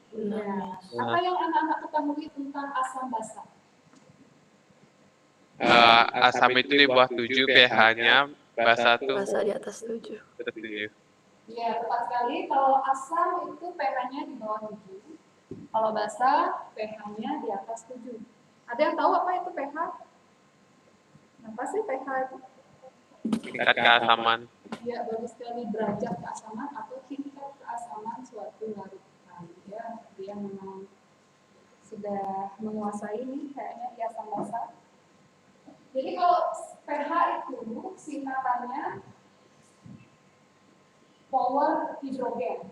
Iya. Apa Nah, yang anak-anak ketahui tentang asam basa? asam itu di bawah 7 pH-nya, basa tuh Basa di atas 7. 7. Iya, tepat sekali. Kalau asam itu pH-nya di bawah 7. Kalau basa, pH-nya di atas 7. Ada yang tahu apa itu pH? Apa sih pH itu? Tingkat keasaman. Ya, bagus sekali, derajat keasaman atau tingkat keasaman suatu larutan. Ya, dia memang sudah menguasai nih kayaknya di asam basa. Jadi kalau pH itu singkatannya power hidrogen.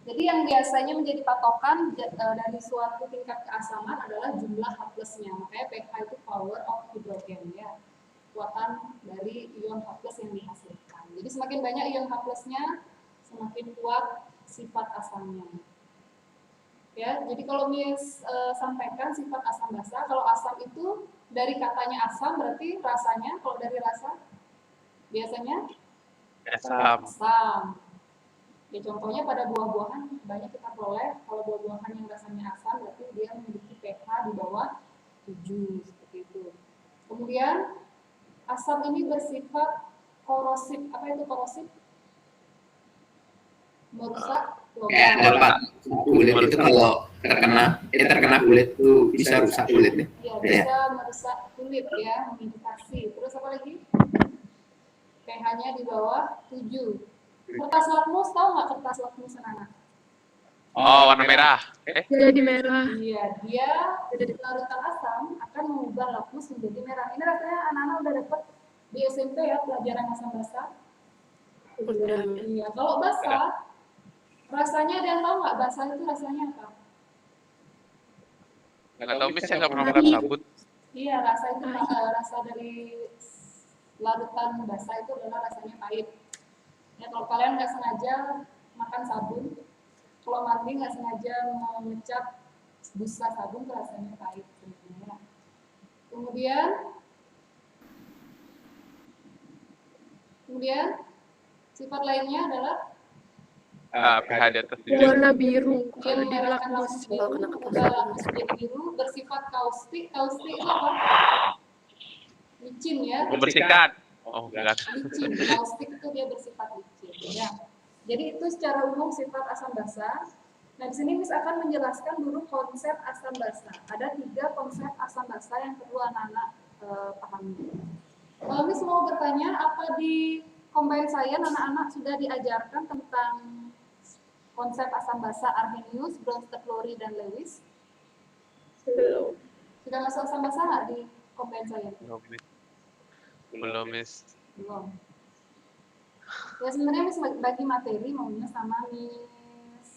Jadi yang biasanya menjadi patokan dari suatu tingkat keasaman adalah jumlah H plusnya. Makanya pH itu power of hydrogen ya. Kekuatan dari ion H plus yang dihasilkan. Jadi semakin banyak ion H plusnya, semakin kuat sifat asamnya. Ya, jadi kalau sampaikan sifat asam basa, kalau asam itu dari katanya asam berarti rasanya, kalau dari rasa biasanya Asam. asam. Ya, contohnya pada buah-buahan banyak kita peroleh kalau buah-buahan yang rasanya asam berarti dia memiliki pH di bawah 7 seperti itu. Kemudian asam ini bersifat korosif. Apa itu korosif? Merusak Kayak kalau logam. kulit itu kalau terkena kulit tuh bisa rusak kulitnya. Ya, bisa merusak kulit ya, mengiritasi. Terus apa lagi? pH-nya di bawah 7. Kertas lakmus, tahu nggak kertas lakmus anak-anak? Oh, warna merah. Jadi merah. Iya, dia dari larutan asam akan mengubah lakmus menjadi merah. Ini rasanya anak-anak udah dapat di SMP ya pelajaran asam basa. Udah. Iya, kalau basa, rasanya ada yang tahu nggak basa itu rasanya apa? Nggak tahu, Miss, saya nggak pernah makan sabut. Iya, rasa itu rasa dari larutan basa itu adalah rasanya pahit. Ya, kalau kalian nggak sengaja makan sabun, kalau mandi nggak sengaja mau ngecat busa sabun itu rasanya pahit sebenarnya. Kemudian sifat lainnya adalah pH di atas 7. Warna biru. dia Kalau di menyerahkan lakmus. lakmus biru, ubah lakmus menjadi biru, bersifat kaustik. Kaustik itu apa? Licin ya. Membersihkan. Oh, enggak. Licin. Kaustik itu dia bersifat licin. Ya. Jadi itu secara umum sifat asam basa. Nah, di sini Miss akan menjelaskan dulu konsep asam basa. Ada 3 konsep asam basa yang perlu anak-anak pahami. Kalau Miss mau bertanya, apa di Combined Science anak-anak sudah diajarkan tentang konsep asam basa Arrhenius, Bronsted, Lowry, dan Lewis? Belum. Sudah masuk asam basa nggak di Combined Science? Belum, Miss. Belum. Ya sebenarnya Miss bagi materi maunya sama Miss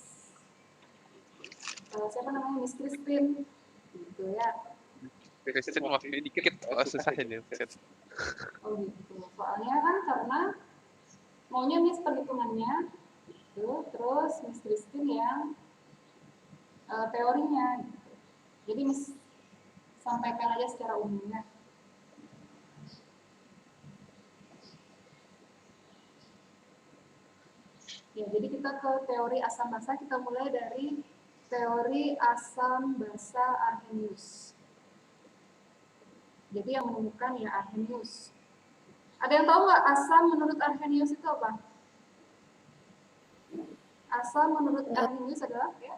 siapa namanya, Miss Christine gitu ya. Kristen waktunya dikit, susah aja. Oh gitu. Soalnya kan karena maunya Miss perhitungannya gitu, terus Miss Christine yang teorinya gitu. Jadi Miss sampaikan aja secara umumnya. Ya, jadi kita ke teori asam basa, kita mulai dari teori asam basa Arrhenius. Jadi yang menemukan ya Arrhenius. Ada yang tahu nggak asam menurut Arrhenius itu apa? Asam menurut Arrhenius adalah ya?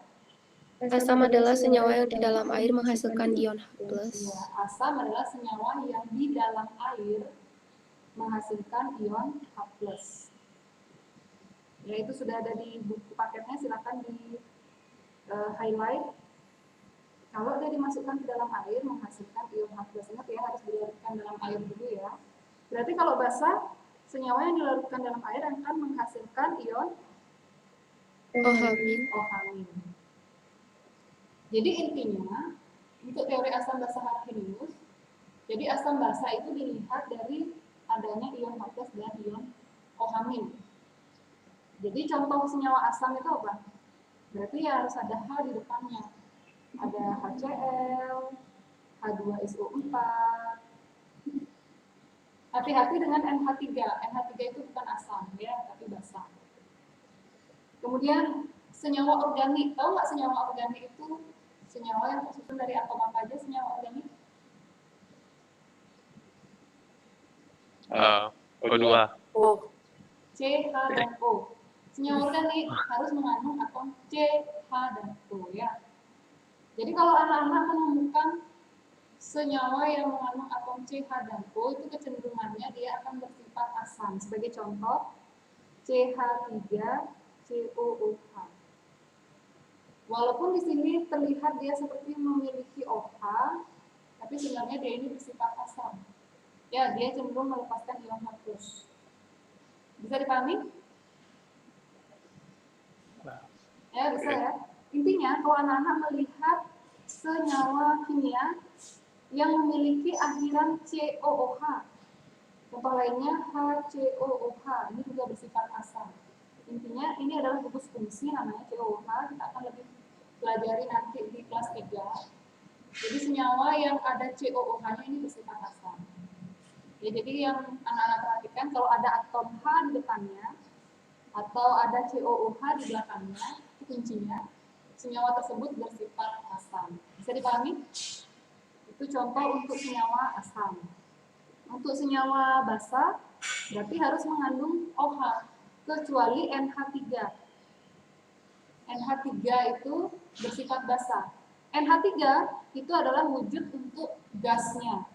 Asam adalah senyawa yang di dalam air menghasilkan ion H+. Ya, asam adalah senyawa yang di dalam air menghasilkan ion H+. Ya, itu sudah ada di buku paketnya, silakan di highlight. Kalau dia dimasukkan ke dalam air menghasilkan ion H+, ingat ya harus dilarutkan dalam air dulu ya. Berarti kalau basah, senyawa yang dilarutkan dalam air akan menghasilkan ion OH-. Jadi intinya untuk teori asam basa Arrhenius, jadi asam basa itu dilihat dari adanya ion H+ dan ion OH-. Jadi contoh senyawa asam itu apa? Berarti ya harus ada H di depannya. Ada HCl, H2SO4. Hati-hati dengan NH3. NH3 itu bukan asam ya, tapi basa. Kemudian senyawa organik. Tahu nggak senyawa organik itu senyawa yang tersusun dari atom apa aja senyawa organik? O2. C, H, dan O. Senyawa organik harus mengandung atom C, H, dan O ya. Jadi kalau anak-anak menemukan senyawa yang mengandung atom C, H, dan O itu kecenderungannya dia akan bersifat asam. Sebagai contoh CH3, COOH. Walaupun di sini terlihat dia seperti memiliki OH, tapi sebenarnya dia ini bersifat asam. Ya, dia cenderung melepaskan ion H+. Bisa dipahami? Ya, bisa ya. Intinya, kalau anak-anak melihat senyawa kimia yang memiliki akhiran COOH, contoh lainnya HCOOH, ini juga bersifat asam. Intinya, ini adalah gugus fungsi namanya COOH, kita akan lebih pelajari nanti di kelas 3. Jadi senyawa yang ada COOH-nya ini bersifat asam. Ya, jadi yang anak-anak perhatikan kalau ada atom H di depannya atau ada COOH di belakangnya, itu kuncinya senyawa tersebut bersifat asam. Bisa dipahami? Itu contoh untuk senyawa asam. Untuk senyawa basa berarti harus mengandung OH kecuali NH3. NH3 itu bersifat basa. NH3 itu adalah wujud untuk gasnya.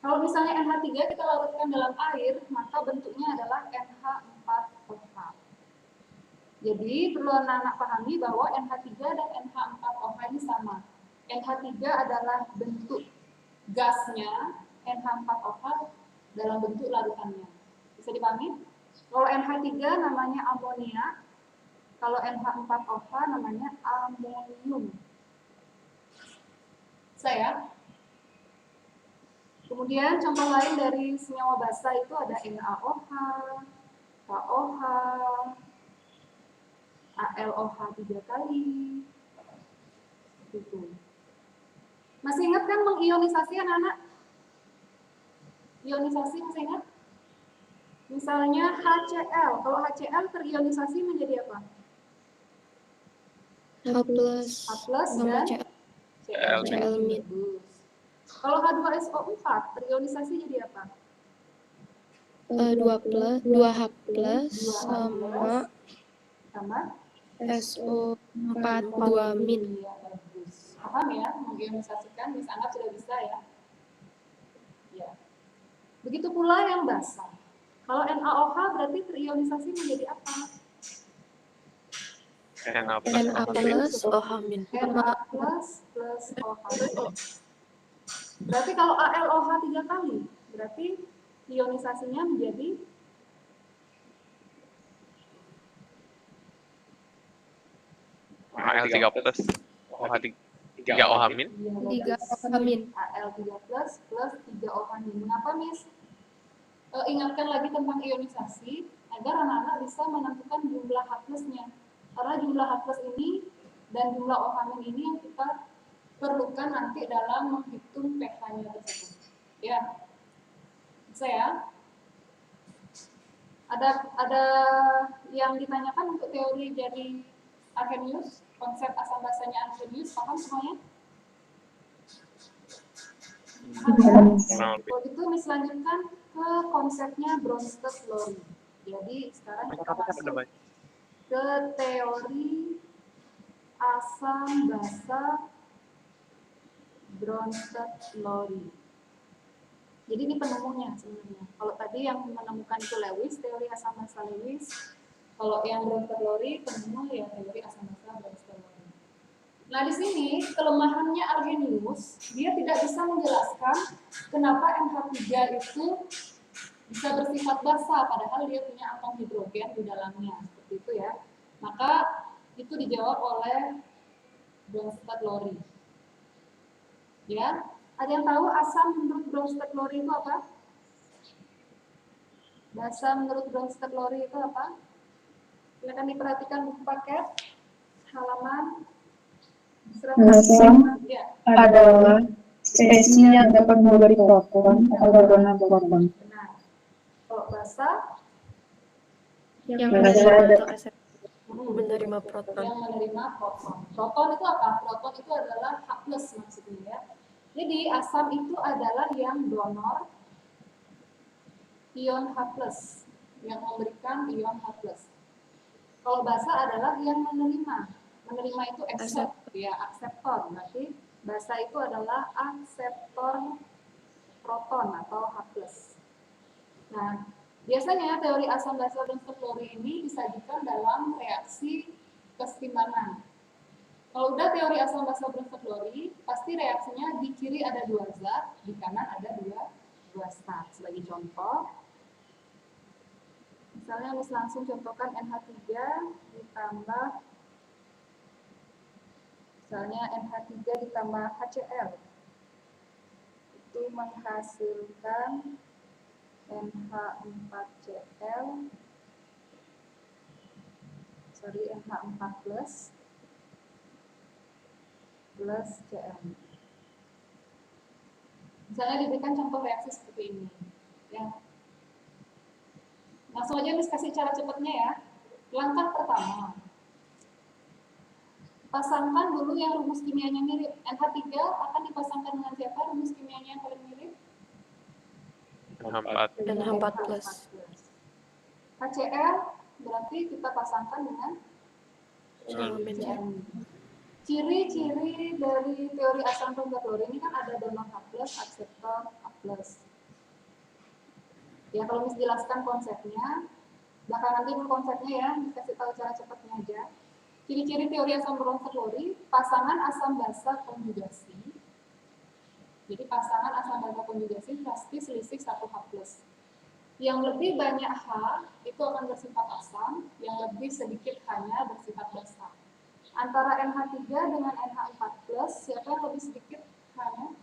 Kalau misalnya NH3 kita larutkan dalam air, maka bentuknya adalah NH4OH. Jadi perlu anak-anak pahami bahwa NH3 dan NH4OH ini sama. NH3 adalah bentuk gasnya, NH4OH dalam bentuk larutannya. Bisa dipahami? Kalau NH3 namanya amonia, kalau NH4OH namanya amonium. Saya. Kemudian contoh lain dari senyawa basa itu ada NaOH, KOH, AlOH 3 kali. Gitu. Masih ingat kan mengionisasi anak-anak? Ionisasi masih ingat? Misalnya HCl. Kalau HCl terionisasi menjadi apa? H+, dan Cl-. Kalau H2SO4 terionisasi jadi apa? 2H+ sama SO4 2-. Ya, bagus. Paham ya? Mengionisasikan bisa anggap sudah bisa ya. Ya. Begitu pula yang basa. Kalau NaOH berarti terionisasi menjadi apa? Na+, OH-. Na plus OH. Berarti kalau AlOH 3 kali, berarti ionisasinya menjadi Al3+, OH3 OH-. 3 OH-. Al3 plus 3 OH-. Mengapa, Miss? Ingatkan lagi tentang ionisasi agar anak-anak bisa menentukan jumlah H+-nya. Karena jumlah H+ ini dan jumlah OH- ini yang kita perlukan nanti dalam menghitung pH-nya tersebut. Ya. Bisa ya? Ada yang ditanyakan untuk teori dari Arrhenius, konsep asam basanya Arrhenius, paham semuanya? Kalau itu lanjutkan ke konsepnya Bronsted-Lowry. Jadi sekarang kita masuk ke teori asam basa Bronsted-Lowry. Jadi ini penemunya sebenarnya. Kalau tadi yang menemukan itu Lewis, teori asam basa Lewis. Kalau yang Bronsted-Lowry, penemu ya teori asam basa Bronsted-Lowry. Nah di sini kelemahannya Arrhenius, dia tidak bisa menjelaskan kenapa NH3 itu bisa bersifat basa, padahal dia punya atom hidrogen di dalamnya, seperti itu ya. Maka itu dijawab oleh Bronsted-Lowry. Ya, ada yang tahu asam menurut Bronsted-Lowry itu apa? Basa menurut Bronsted-Lowry itu apa? Silakan diperhatikan buku paket halaman 100. Ya. Adalah spesies yang dapat memberi proton atau berwarna proton. Benar. Kalau basa yang berbentuk Menerima proton. Yang menerima proton. Proton itu apa? Proton itu adalah H+ maksudnya ya. Jadi asam itu adalah yang donor ion H+, yang memberikan ion H+. Kalau basa adalah yang menerima. Menerima itu accept, ya, akseptor. Berarti basa itu adalah akseptor proton atau H+. Nah, biasanya teori asam basa Bronsted Lowry ini disajikan dalam reaksi kesetimbangan. Kalau udah teori asam basa Bronsted Lowry, pasti reaksinya di kiri ada 2 zat, di kanan ada 2 stat. Sebagai contoh, misalnya Miss langsung contohkan NH3 ditambah misalnya NH3 ditambah HCl. Itu menghasilkan NH4 plus Cl. Misalnya diberikan contoh reaksi seperti ini. Ya. Langsung aja Miss kasih cara cepatnya ya. Langkah pertama, pasangkan dulu yang rumus kimianya mirip. NH3 akan dipasangkan dengan siapa rumus kimianya yang paling mirip? NH4 plus. HCl berarti kita pasangkan dengan Elemen. Ciri-ciri dari teori asam Bronsted Lowry ini kan ada donor H+, akseptor H+. Ya kalau Miss jelaskan konsepnya, bahkan nanti dulu konsepnya ya, Miss kasih tahu cara cepatnya aja. Ciri-ciri teori asam Bronsted Lowry, pasangan asam basa konjugasi. Jadi pasangan asam basa konjugasi pasti selisih 1H+. Yang lebih banyak H itu akan bersifat asam, yang lebih sedikit H-nya bersifat basa. Antara NH3 dengan NH4+, siapa yang lebih sedikit H-nya?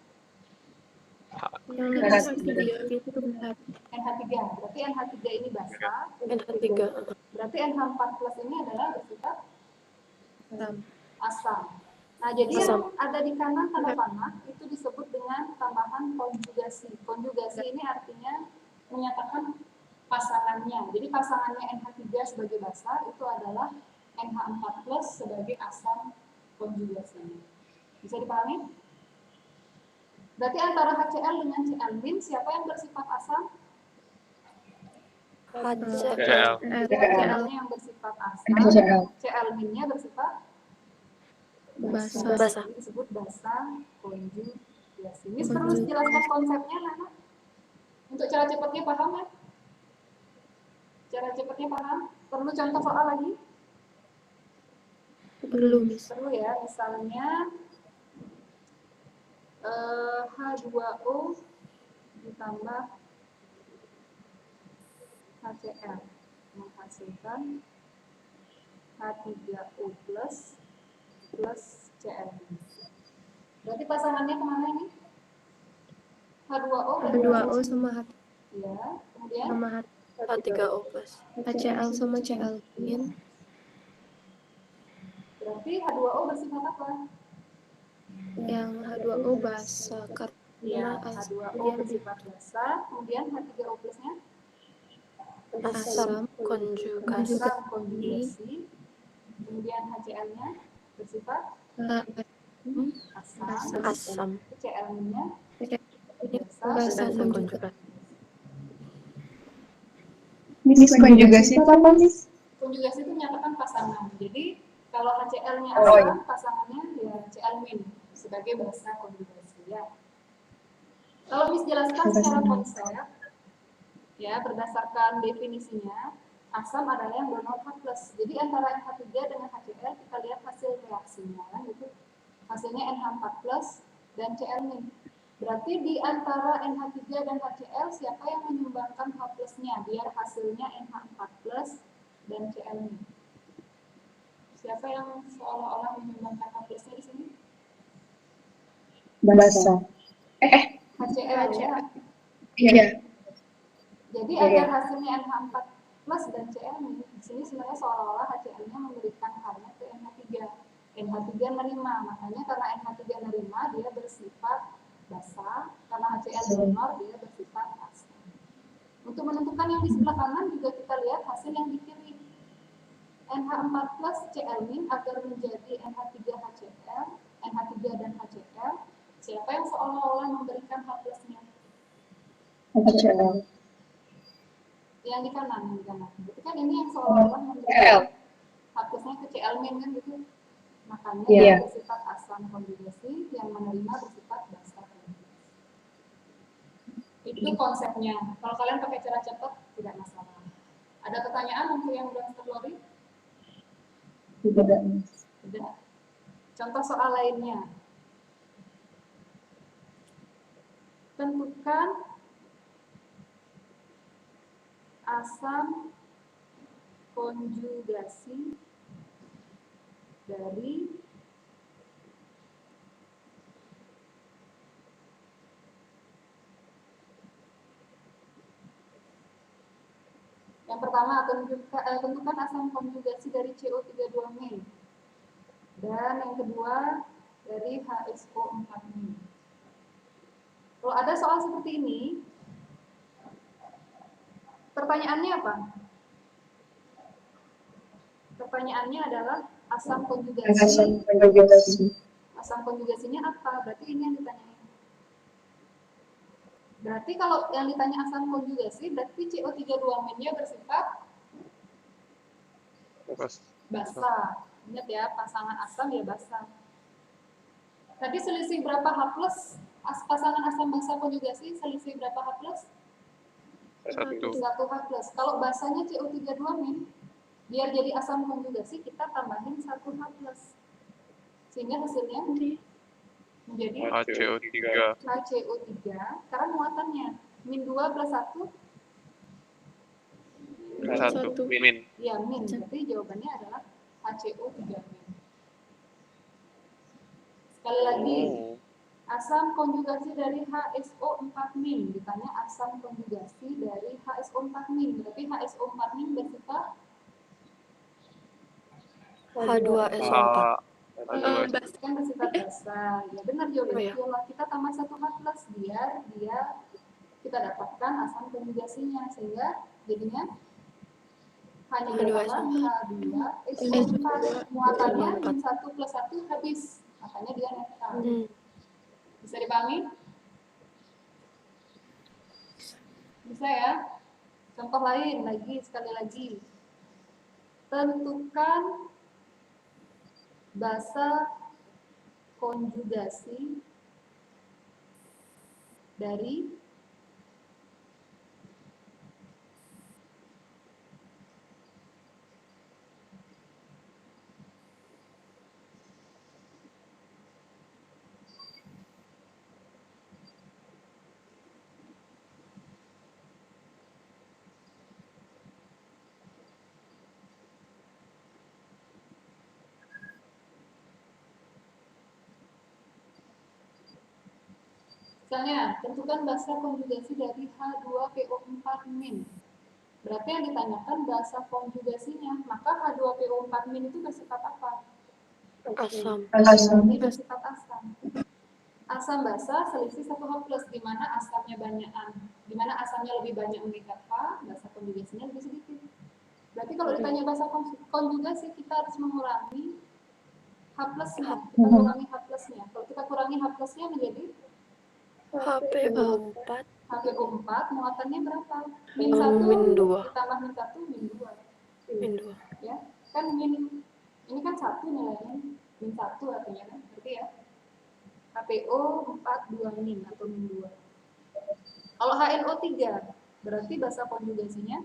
Yang lebih sedikit itu benar. NH3, berarti NH3 ini basa. NH3. Berarti NH4+ ini adalah bersifat Asam. asam. Nah, jadi Asam. yang ada di kanan tanda panah itu disebut dengan tambahan konjugasi. Konjugasi ini artinya menyatakan pasangannya. Jadi pasangannya NH3 sebagai basa itu adalah NH4+ sebagai asam konjugasi. Bisa dipahami? Berarti antara HCl dengan Cl- siapa yang bersifat asam? HCl. HCl-nya yang bersifat asam, HCl. Cl-nya bersifat Basa. Ini disebut basa konjugasi. Ini perlu jelaskan konsepnya, Nana. Untuk cara cepatnya paham ya? Cara cepatnya paham? Perlu contoh soal lagi? Belum, Miss. Perlu ya, misalnya H2O ditambah HCl menghasilkan H3O plus Cl. Berarti pasangannya kemana ini? H2O dan H2O sama H ya, kemudian sama H3O plus. HCl sama Cl. berarti H2O bersifat apa? Yang H2O basa Ya, karena H2O dia bersifat basa, kemudian H3O plusnya asam konjugasi. asam konjugasi, kemudian HCl-nya bersifat Asam. Cl-nya Basa basa konjugasi. Miss konjugasi itu apa, Miss? Konjugasi itu menyatakan pasangan. Jadi kalau HCl-nya Oh, asam, pasangannya ya Cl- sebagai basa konjugasi ya. Kalau Miss jelaskan secara konsep, ya berdasarkan definisinya, asam adalah yang donor H+. Jadi antara NH3 dengan HCl kita lihat hasil reaksinya kan gitu. Hasilnya NH4+ dan Cl-. Berarti di antara NH3 dan HCl siapa yang menyumbangkan H+-nya biar hasilnya NH4+ dan Cl-. Siapa yang seolah-olah menyumbangkan H+-nya di sini? Basa. HCl ya. Iya. Jadi agar hasilnya NH4+ dan Cl di sini sebenarnya seolah-olah HCl-nya memberikan H-nya ke NH3. NH3 nerima, makanya karena NH3 nerima dia bersifat basa, karena HCl donor dia bersifat asam. Untuk menentukan yang di sebelah kanan juga kita lihat hasil yang di kiri. NH4 plus Cl- agar menjadi NH3HCl, NH3 dan HCl. Siapa yang seolah-olah memberikan H plusnya? HCl. Yang di kanan, yang di kanan. Berarti kan ini yang seolah-olah memberikan H plusnya ke Cl- kan gitu. Makanya Iya. yang bersifat asam konjugasi, yang menerima bersifat basa konjugasi. Itu konsepnya. Kalau kalian pakai cara cepat, tidak masalah. Ada pertanyaan untuk yang udah terlori? Tidak. Tidak. Contoh soal lainnya. Tentukan asam konjugasi dari yang pertama, tentukan asam konjugasi dari CO32-. Dan yang kedua, dari HSO4-. Kalau ada soal seperti ini, pertanyaannya apa? Pertanyaannya adalah asam konjugasi. Asam konjugasi. Asam konjugasinya apa? Berarti ini yang ditanyain. Berarti kalau yang ditanya asam konjugasi, berarti CO32-nya bersifat basa. Ingat ya, pasangan asam ya basa. Tadi selisih berapa H plus? Pasangan asam basa konjugasi selisih berapa H plus? 1. 1 H plus. Kalau basanya CO32-, biar jadi asam konjugasi kita tambahin 1 H plus. Sehingga hasilnya menjadi HCO3. HCO3 karena muatannya min 2 plus 1 1 min. ya min. Berarti jawabannya adalah HCO3 min. Sekali lagi, asam konjugasi dari HSO4 min. Ditanya asam konjugasi dari HSO4 min. Berarti HSO4 min bersifat H2SO4. kan bersifat basa. Ya benar jawabannya. Kita tambah 1 H plus biar dia kita dapatkan asam konjugasinya sehingga jadinya hanya berapa H2SO4. Muatannya min 1 plus 1 habis. Makanya dia netral. Bisa dipahami? Bisa ya? Contoh lain lagi, sekali lagi. Tentukan basa konjugasi dari misalnya, tentukan basa konjugasi dari H2PO4-. Berarti yang ditanyakan basa konjugasinya. Maka H2PO4- itu bersifat apa? Asam. Ini bersifat asam. Asam basa selisih 1 H plus, di mana asamnya banyakan. Di mana asamnya lebih banyak mengikat H, basa konjugasinya lebih sedikit. Berarti kalau ditanya basa konjugasi, kita harus mengurangi H plusnya. Kita kurangi H plusnya. Kalau kita kurangi H plusnya menjadi HPO4 HPO4, muatannya berapa? Min 1 ditambah min 1, min 2. min 2. Ya, kan min, ini kan 1 nilainya, min 1 artinya kan, berarti ya HPO4 2 min atau min 2. Kalau HNO3, berarti basa konjugasinya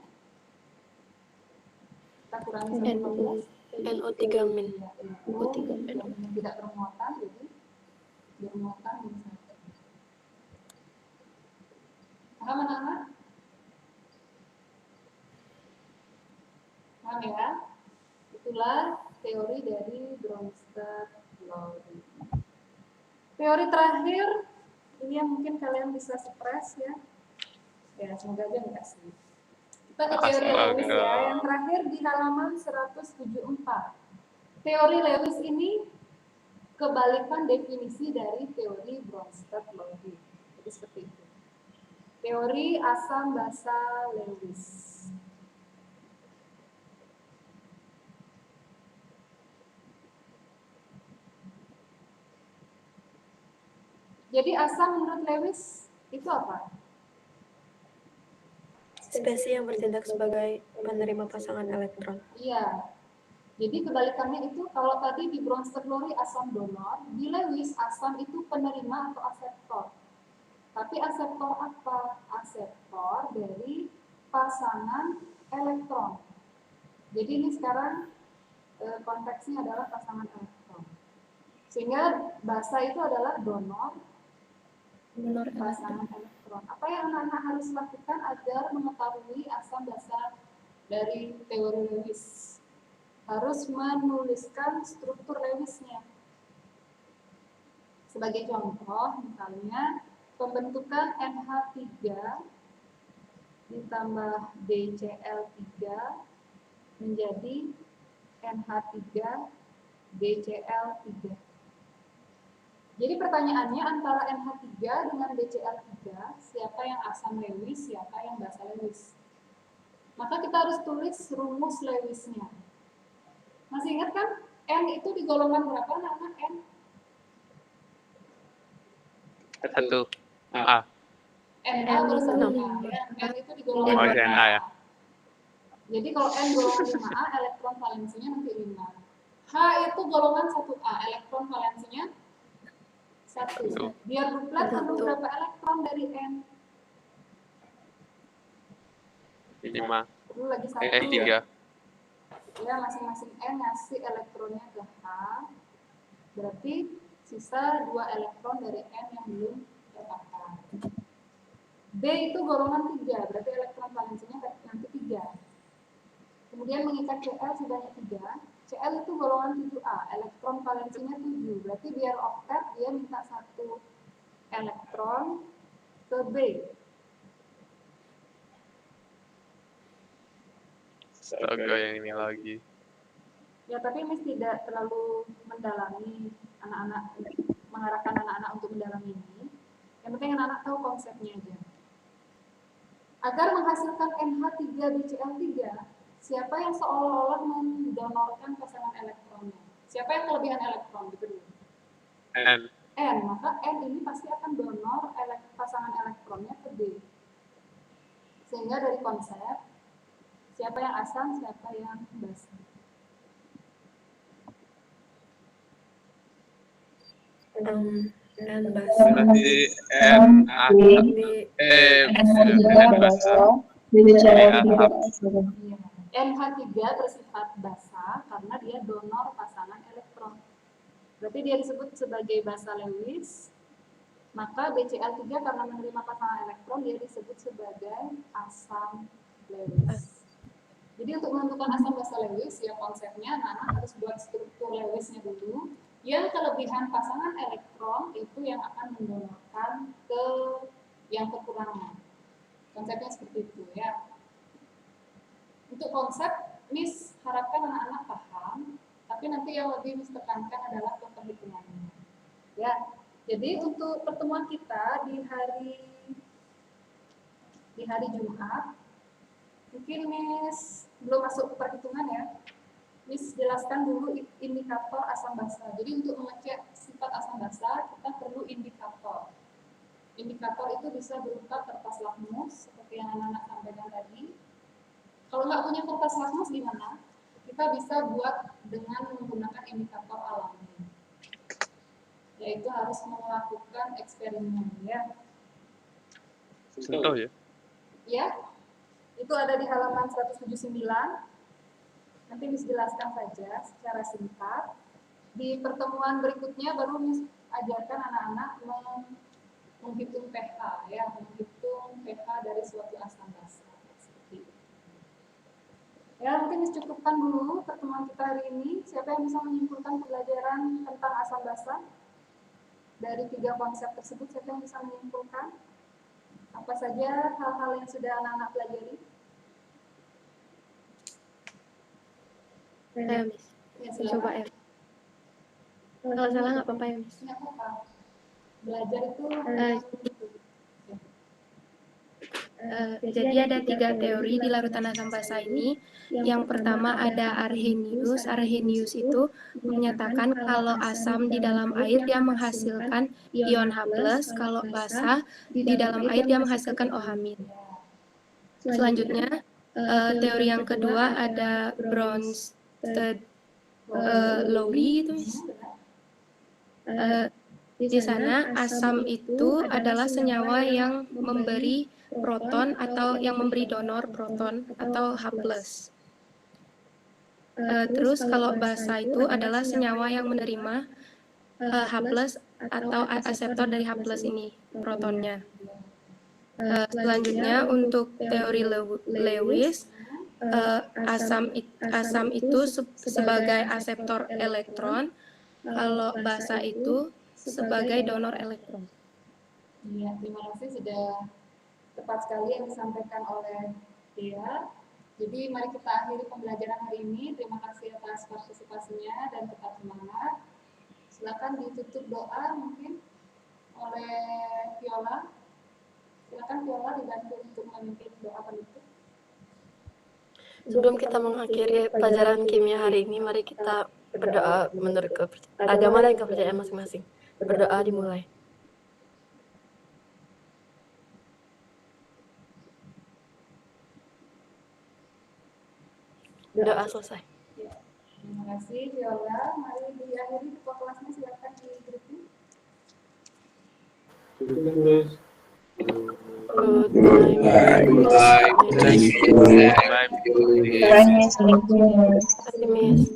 kita kurangi 1 NO3 min. NO3 tidak bermuatan, jadi bermuatan min 1. Paham anak-anak? Paham ya? Itulah teori dari Bronsted-Lowry. Teori terakhir, ini yang mungkin kalian bisa stres ya. Ya, semoga aja enggak sih. Kita ke teori Lewis ya. Yang terakhir di halaman 174. Teori Lewis ini kebalikan definisi dari teori Bronsted-Lowry. Jadi seperti itu. Teori asam basa Lewis. Jadi asam menurut Lewis itu apa? Spesies yang bertindak sebagai penerima pasangan elektron. Iya. Jadi kebalikannya itu kalau tadi di Bronsted-Lowry asam donor, di Lewis asam itu penerima atau aseptor. Tapi aseptor apa? Aseptor dari pasangan elektron. Jadi ini sekarang konteksnya adalah pasangan elektron. Sehingga basa itu adalah donor pasangan elektron. Apa yang anak-anak harus lakukan agar mengetahui asam basa dari teori Lewis? Harus menuliskan struktur Lewisnya. Sebagai contoh, misalnya pembentukan NH3 ditambah DCl3 menjadi NH3 DCl3. Jadi pertanyaannya antara NH3 dengan DCl3, siapa yang asam Lewis, siapa yang basa Lewis? Maka kita harus tulis rumus Lewisnya. Masih ingat kan? N itu di golongan berapa nama N? 1 A. Na baru 1A. Ya. N itu di golongan Oh, berapa? Na ya. Jadi kalau N golongan 5A, elektron valensinya nanti 5. H itu golongan 1A, elektron valensinya 1. Biar duplet perlu berapa elektron dari N? 5. Perlu lagi 1. 3. Ya, masing-masing N ngasih elektronnya ke H. Berarti sisa 2 elektron dari N yang belum terpakai. B itu golongan 3, berarti elektron valensinya nanti 3. Kemudian mengikat Cl sebanyak 3. Cl itu golongan 7A, elektron valensinya 7. Berarti biar oktet dia minta 1 elektron ke B. Astaga, yang ini lagi. Ya, tapi Miss tidak terlalu mendalami anak-anak, mengarahkan anak-anak untuk mendalami ini. Yang penting anak-anak tahu konsepnya aja. Agar menghasilkan NH3BCl3, siapa yang seolah-olah mendonorkan pasangan elektronnya? Siapa yang kelebihan elektron gitu dulu? N. N, maka N ini pasti akan donor pasangan elektronnya ke D. Sehingga dari konsep, siapa yang asam, siapa yang basa. N basa. Berarti N asam. N basa. NH3 bersifat basa karena dia donor pasangan elektron. Berarti dia disebut sebagai basa Lewis. Maka BCl3 karena menerima pasangan elektron dia disebut sebagai asam Lewis. Jadi untuk menentukan asam basa Lewis ya konsepnya anak-anak harus buat struktur Lewisnya dulu. Yang kelebihan pasangan elektron itu yang akan mendonorkan ke yang kekurangan. Konsepnya seperti itu ya. Untuk konsep, Miss harapkan anak-anak paham, tapi nanti yang lebih Miss tekankan adalah perhitungannya. Ya, jadi untuk pertemuan kita di hari Jumat, mungkin Miss belum masuk ke perhitungan ya. Miss jelaskan dulu indikator asam basa. Jadi untuk mengecek sifat asam basa, kita perlu indikator. Indikator itu bisa berupa kertas lakmus, seperti yang anak-anak sampaikan tadi. Kalau nggak punya kertas lakmus gimana? Kita bisa buat dengan menggunakan indikator alami. Yaitu harus melakukan eksperimen ya. Contoh ya. Ya, itu ada di halaman 179. Nanti Miss jelaskan saja secara singkat. Di pertemuan berikutnya baru Miss ajarkan anak-anak menghitung pH ya, menghitung pH dari suatu asam basa. Seperti itu. Ya, mungkin Miss cukupkan dulu pertemuan kita hari ini. Siapa yang bisa menyimpulkan pelajaran tentang asam basa? Dari 3 konsep tersebut, siapa yang bisa menyimpulkan? Apa saja hal-hal yang sudah anak-anak pelajari? Saya, Miss. Ya, Coba ya. Kalau salah nggak apa-apa ya, Miss. Nggak apa-apa. Belajar itu Jadi ada 3 teori di larutan asam basa ini. Yang pertama ada Arrhenius. Arrhenius itu menyatakan kalau asam di dalam air dia menghasilkan ion H+, kalau basa di dalam air dia menghasilkan OH-. Selanjutnya, teori yang kedua ada Bronsted-Lowry itu. Di sana asam itu adalah senyawa yang memberi proton atau yang memberi donor proton atau H+. Terus kalau basa itu adalah senyawa yang menerima H+ atau aseptor dari H+ ini, protonnya. Selanjutnya untuk teori Lewis, asam itu sebagai aseptor elektron, kalau basa itu sebagai donor elektron. Iya, terima kasih sudah tepat sekali yang disampaikan oleh Dea. Jadi mari kita akhiri pembelajaran hari ini. Terima kasih atas partisipasinya dan tetap semangat. Silakan ditutup doa mungkin oleh Viola. Silakan Viola dibantu untuk memimpin doa penutup. Sebelum kita mengakhiri pelajaran kimia hari ini, mari kita berdoa menurut agama dan kepercayaan masing-masing. Berdoa dimulai. Doa selesai. Terima kasih Viola. Mari diakhiri ketua kelasnya, silakan di grupnya. Good night. Bye. Thank you. Miss. Terima kasih, Miss.